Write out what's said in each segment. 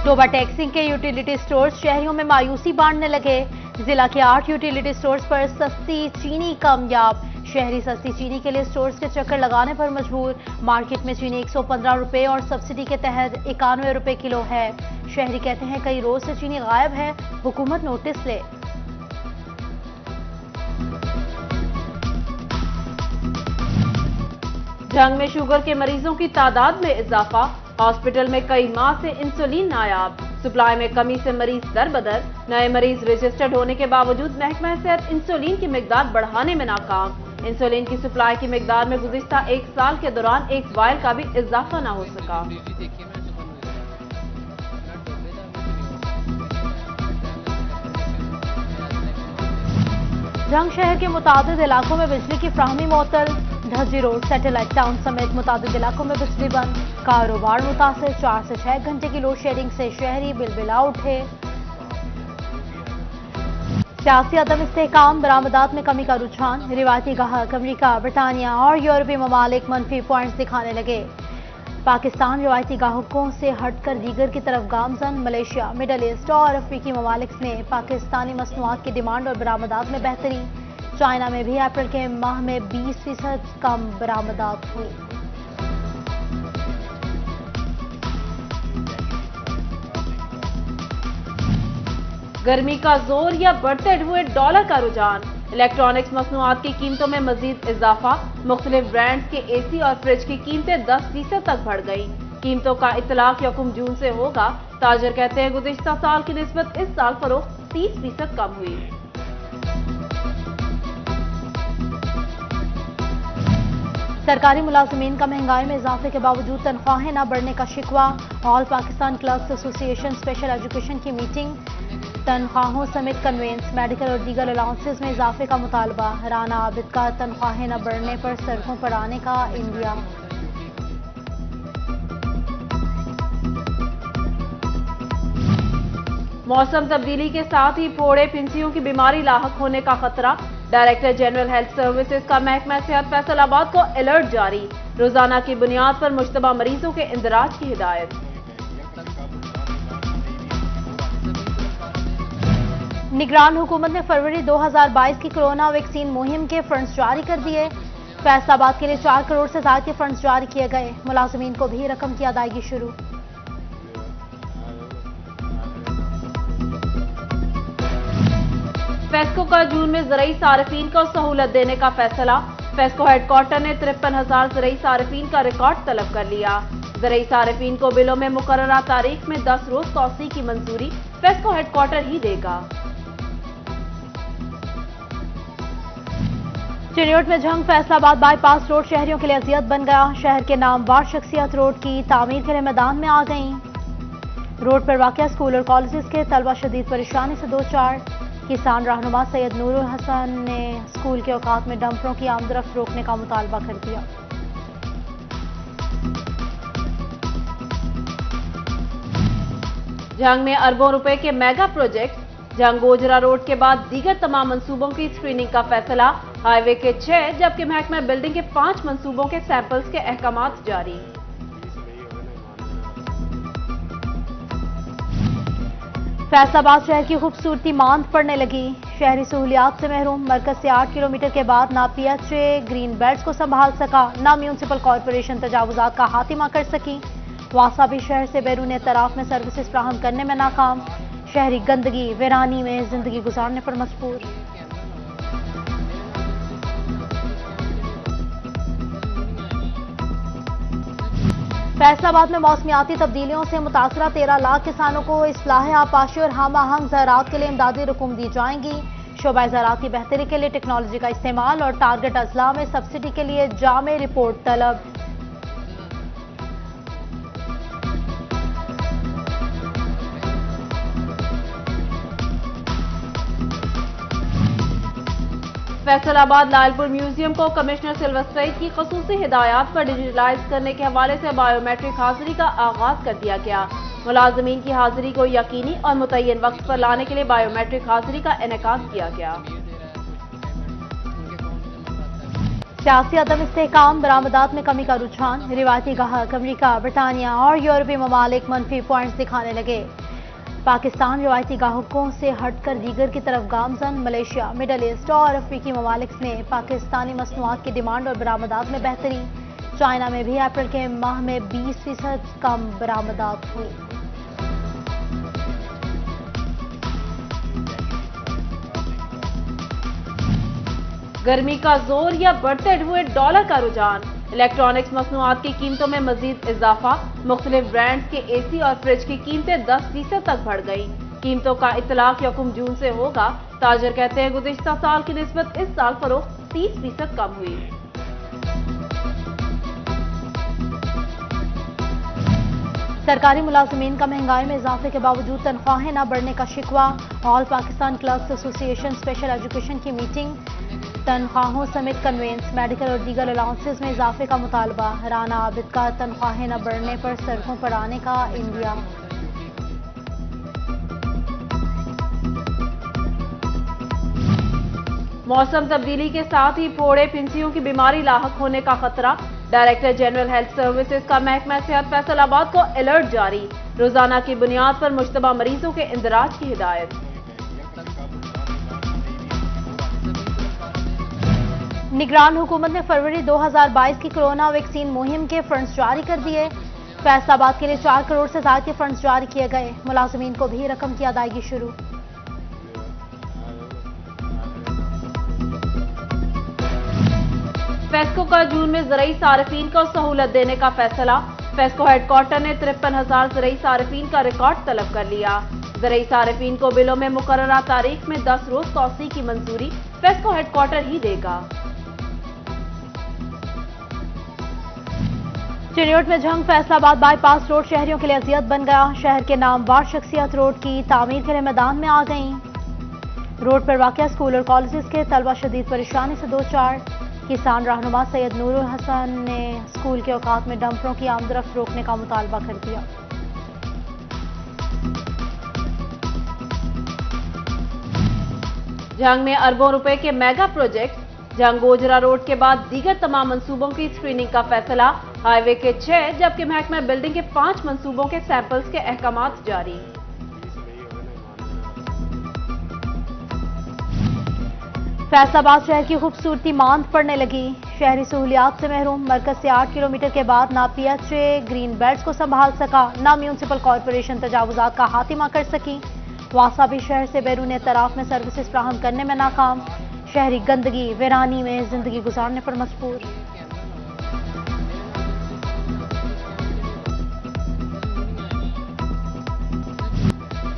Toba taxing के utility stores शहरियों में मायूसी बांटने लगे। जिला के 8 यूटिलिटी स्टोर्स पर सस्ती चीनी कामयाब। शहरी सस्ती चीनी के लिए स्टोर्स के चक्कर लगाने पर मजबूर। मार्केट में चीनी 115 रुपए और सब्सिडी के तहत 91 रुपए किलो है। शहरी कहते हैं कई रोज से चीनी गायब है, हुकूमत नोटिस ले। जंग में शुगर के मरीजों की तादाद में इजाफा। हॉस्पिटल में कई माह से इंसुलिन नायाब। सप्लाई में कमी से मरीज दरबदर। नए मरीज रजिस्टर्ड होने के बावजूद महकमा सेहत इंसुलिन की मिकदार बढ़ाने में नाकाम। इंसुलिन की सप्लाई की मिकदार में गुज़िश्ता एक साल के दौरान एक वायल का भी इजाफा न हो सका। जंग शहर के मुताबिक इलाकों में बिजली की फ्राहमी मुअत्तल। धज्जी रोड, सैटेलाइट टाउन समेत मुताबिक इलाकों में बिजली बंद। कारोबार मुतासिर। 4 से 6 घंटे की लोड शेडिंग से शहरी बिलबिला उठे। सियासी अदम इस्तेहकाम, बरामदात में कमी का रुझान। रिवायती गाहक अमरीका, ब्रिटानिया और यूरोपीय ममालिक मंफी पॉइंट्स दिखाने लगे। पाकिस्तान रवायती गाहकों से हटकर दीगर की तरफ गामजन। मलेशिया, मिडल ईस्ट और अफ्रीकी ममालिक में पाकिस्तानी मसनूआत की डिमांड और बरामदात में बेहतरी। चाइना में भी अप्रैल के माह में 20% कम बरामदात हुई। गर्मी का जोर या बढ़ते हुए डॉलर का रुझान। इलेक्ट्रॉनिक्स मसनूआत की कीमतों में मजीद इजाफा। मुख्तलिफ ब्रांड्स के एसी और फ्रिज की कीमतें 10% तक बढ़ गई। कीमतों का इतलाक 1 जून से होगा। ताजर कहते हैं गुज़िश्ता साल की निस्बत इस साल फरोख्त 30% कम हुई। सरकारी मुलाजमीन का महंगाई में इजाफे के बावजूद तनख्वाहें न बढ़ने का शिकवा। All Pakistan clerks association special education की मीटिंग। तनख्वाहों समेत कन्वेंस, मेडिकल और दीगर अलाउंसेस में इजाफे का मुतालबा। राना आबिद का तनख्वाहें न बढ़ने पर सड़कों पर आने का इंडिया। मौसम तब्दीली के साथ ही फोड़े फिंसियों की बीमारी लाहक होने का खतरा। डायरेक्टर जनरल हेल्थ सर्विसेज का महकमा सेहत फैसलाबाद को अलर्ट जारी। रोजाना की बुनियाद पर मुश्तबा मरीजों के इंदराज की हिदायत। निगरान हुकूमत ने फरवरी 2022 की कोरोना वैक्सीन मुहिम के फंड्स जारी कर दिए। फैसलाबाद के लिए 4 करोड़ से ज्यादा के फंड्स जारी किए गए। मुलाजमीन को भी रकम की अदायगी शुरू। फेस्को का जून में ज़रई सारिफीन को सहूलत देने का फैसला। फेस्को हेडक्वार्टर ने 53,000 ज़रई सारिफीन का रिकॉर्ड तलब कर लिया। ज़रई सारिफीन को बिलों में मुकर्ररा तारीख में 10 रोज तौसी की मंजूरी फेस्को हेडक्वार्टर ही देगा। चिन्योट में जंग। फैसलाबाद बाईपास रोड शहरियों के लिए अजियत बन गया। शहर के नामवार शख्सियत रोड की तामीर के लिए मैदान में आ गईं। रोड पर वाक़या स्कूल और कॉलेजेस के तलबा शदीद परेशानी से दो चार। किसान रहनुमा सैयद नूरुल हसन ने स्कूल के औकात में डंपरों की आमदरफ्त रोकने का मुतालबा कर दिया। जंग में अरबों रुपए के मेगा प्रोजेक्ट। जंग गोजरा रोड के बाद दीगर तमाम मंसूबों की स्क्रीनिंग का फैसला। हाईवे के 6 जबकि महकमा बिल्डिंग के 5 मंसूबों के सैंपल्स के अहकामात जारी। फैसलाबाद शहर की खूबसूरती मांद पड़ने लगी। शहरी सहूलियात से महरूम। मरकज से 8 किलोमीटर के बाद ना पीएचए ग्रीन बेल्ट्स को संभाल सका, ना म्यूनसिपल कॉरपोरेशन तजावुजात का खात्मा कर सकी। वासा भी शहर से बैरून एतराफ में सर्विसेज फ्राहम करने में नाकाम। शहरी गंदगी वीरानी में जिंदगी गुजारने पर मजबूर। फैसलाबाद में मौसमियाती तब्दीलियों से मुतासरा 13 लाख किसानों को इस्लाह आपाशी और हम आहंग ज़राअत के लिए इमदादी रकूम दी जाएंगी। शोबा ज़राअत की बेहतरी के लिए टेक्नोलॉजी का इस्तेमाल और टारगेट अजला में सब्सिडी के लिए जामे रिपोर्ट तलब। फैसलाबाद लालपुर म्यूजियम को कमिश्नर सिल्वर सईद की खसूसी हिदायत पर डिजिटलाइज करने के हवाले से बायोमेट्रिक हाजिरी का आगाज कर दिया गया। मुलाजमीन की हाजिरी को यकीनी और मुतय्यन वक्त पर लाने के लिए बायोमेट्रिक हाजिरी का इनेकाद किया गया। सियासी अदम इस्तेहकाम, बरामदात में कमी का रुझान, रिवायती गाहक अमरीका, ब्रिटानिया और यूरोपीय ममालिक मनफी पॉइंट्स दिखाने लगे। पाकिस्तान रवायती गाहकों से हटकर दीगर की तरफ गामजन। मलेशिया, मिडल ईस्ट और अफ्रीकी ममालिक में पाकिस्तानी मसनूआत की डिमांड और बरामदात में बेहतरी। चाइना में भी अप्रैल के माह में 20% कम बरामदात हुई। गर्मी का जोर या बढ़ते हुए डॉलर का रुझान, इलेक्ट्रॉनिक्स मसनूआत की कीमतों में मजीद इजाफा। मुख्तलिफ ब्रांड्स के एसी और फ्रिज की कीमतें 10% तक बढ़ गईं। कीमतों का इतलाक 1 जून से होगा। ताजर कहते हैं गुज़िश्ता साल की निस्बत इस साल फरोख्त 30% कम हुई। सरकारी मुलाजमीन का महंगाई में इजाफे के बावजूद तनख्वाहें न बढ़ने का शिकवा। All Pakistan clerks association special education की मीटिंग। तनख्वाहों समेत कन्वेंस, मेडिकल और दीगर अलाउंसेस में इजाफे का मुतालबा। राना आबिद का तनख्वाहें न बढ़ने पर सड़कों पर आने का इंडिया। मौसम तब्दीली के साथ ही फोड़े फिंसियों की बीमारी लाहक होने का खतरा। डायरेक्टर जनरल हेल्थ सर्विसेज का महकमा सेहत फैसलाबाद को अलर्ट जारी। रोजाना की बुनियाद पर मुश्तबा मरीजों के इंदराज की हिदायत। निगरान हुकूमत ने फरवरी 2022 की कोरोना वैक्सीन मुहिम के फंड्स जारी कर दिए। फैसलाबाद के लिए 4 करोड़ से ज्यादा के फंड्स जारी किए गए। मुलाजमीन को भी रकम की अदायगी शुरू। फेस्को का जून में ज़रई सारिफीन को सहूलत देने का फैसला। फेस्को हेडक्वार्टर ने 53,000 ज़रई सारिफीन का रिकॉर्ड तलब कर लिया। ज़रई सारिफीन को बिलों में मुकर्ररा तारीख में 10 रोज तौसी की मंजूरी फेस्को हेडक्वार्टर ही देगा। चिन्योट में जंग, फैसलाबाद बाईपास रोड शहरियों के लिए अजियत बन गया। शहर के नामवार शख्सियत रोड की तामीर के लिए मैदान में आ गईं। रोड पर वाक़या स्कूल और कॉलेजेस के तलबा शदीद परेशानी से दो चार। किसान रहनुमा सैयद नूरुल हसन ने स्कूल के औकात में डंपरों की आमदरफ्त रोकने का मुतालबा कर दिया। जंग में अरबों रुपए के मेगा प्रोजेक्ट। जंग गोजरा रोड के बाद दीगर तमाम मंसूबों की स्क्रीनिंग का फैसला। हाईवे के 6 जबकि महकमा बिल्डिंग के 5 मंसूबों के सैंपल्स के अहकामात जारी। फैसलाबाद शहर की खूबसूरती मांद पड़ने लगी। शहरी सहूलियात से महरूम। मरकज से 8 किलोमीटर के बाद ना पीएचए ग्रीन बेल्ट्स को संभाल सका, ना म्यूनसिपल कॉरपोरेशन तजावुजात का खात्मा कर सकी। वासा भी शहर से बैरून एतराफ में सर्विसेज फ्राहम करने में नाकाम। शहरी गंदगी वीरानी में जिंदगी गुजारने पर मजबूर।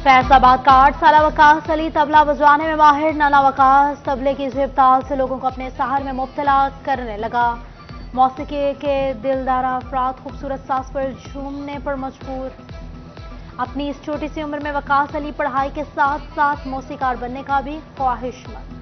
फैसलाबाद का 8 साला वकास अली तबला बजवाने में माहिर। नाना वकास तबले की ज़ेब ताल से लोगों को अपने सहार में मुब्तला करने लगा। मौसीकी के दिलदारा अफराद खूबसूरत साज पर झूमने पर मजबूर। अपनी इस छोटी सी उम्र में वकास अली पढ़ाई के साथ साथ मौसीकार बनने का भी ख्वाहिशमंद।